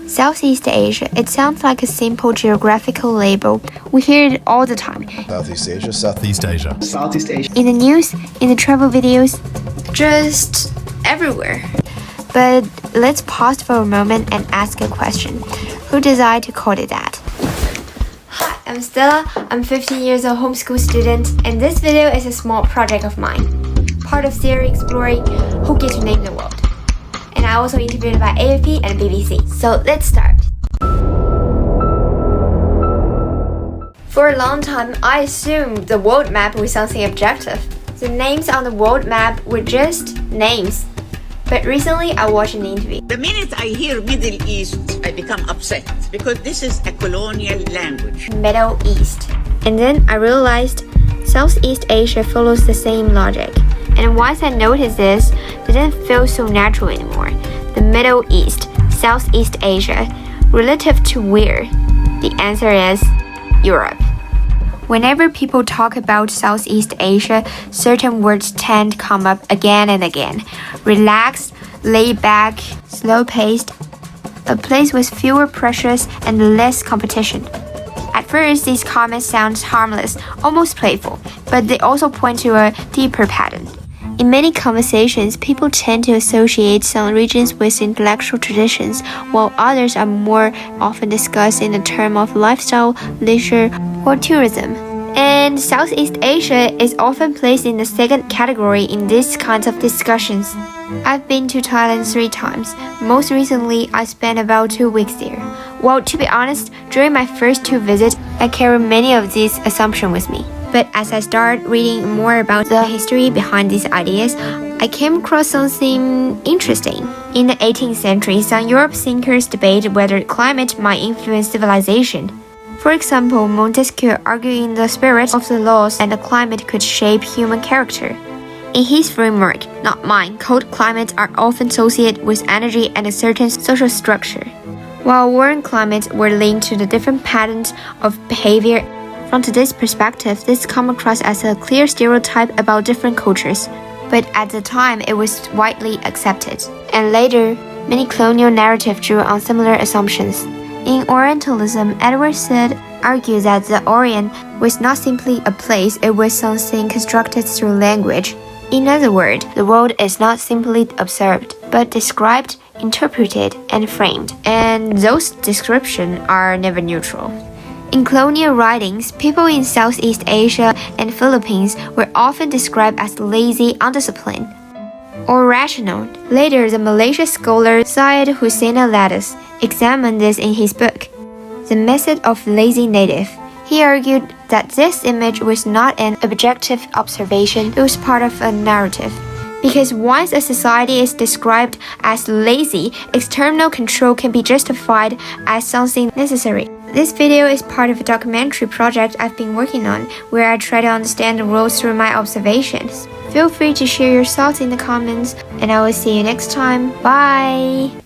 Southeast Asia, it sounds like a simple geographical label. We hear it all the time. Southeast Asia, Southeast Asia. Southeast Asia. In the news, in the travel videos, just everywhere. But let's pause for a moment and ask a question. Who decided to call it that? Hi, I'm Stella. I'm 15 years old homeschool student, and this video is a small project of mine. Part of series exploring who get to name the world. And I also interviewed by AFP and BBC. So let's start. For a long time, I assumed the world map was something objective. The names on the world map were just names. But recently, I watched an interview. The minute I hear Middle East, I become upset because this is a colonial language. Middle East. And then I realized Southeast Asia follows the same logic. And once I noticed this, it didn't feel so natural anymore. The Middle East, Southeast Asia, relative to where? The answer is Europe. Whenever people talk about Southeast Asia, certain words tend to come up again and again. Relaxed, laid back, slow-paced, a place with fewer pressures and less competition. At first, these comments sound harmless, almost playful, but they also point to a deeper pattern. In many conversations, people tend to associate some regions with intellectual traditions, while others are more often discussed in the term of lifestyle, leisure, or tourism. And Southeast Asia is often placed in the second category in these kinds of discussions. I've been to Thailand 3 times. Most recently, I spent about 2 weeks there. Well, to be honest, during my first 2 visits, I carried many of these assumptions with me. But as I started reading more about the history behind these ideas, I came across something interesting. In the 18th century, some European thinkers debated whether climate might influence civilization. For example, Montesquieu argued in the spirit of the laws and the climate could shape human character. In his framework, not mine, cold climates are often associated with energy and a certain social structure, while warm climates were linked to the different patterns of behavior. From today's perspective, this comes across as a clear stereotype about different cultures, but at the time it was widely accepted. And later, many colonial narratives drew on similar assumptions. In Orientalism, Edward Said argued that the Orient was not simply a place, it was something constructed through language. In other words, the world is not simply observed, but described, interpreted, and framed, and those descriptions are never neutral. In colonial writings, people in Southeast Asia and Philippines were often described as lazy, undisciplined, or rational. Later, the Malaysian scholar Syed Hussein Alatas examined this in his book, The Method of Lazy Native. He argued that this image was not an objective observation, it was part of a narrative. Because once a society is described as lazy, external control can be justified as something necessary. This video is part of a documentary project I've been working on, where I try to understand the world through my observations. Feel free to share your thoughts in the comments, and I will see you next time. Bye!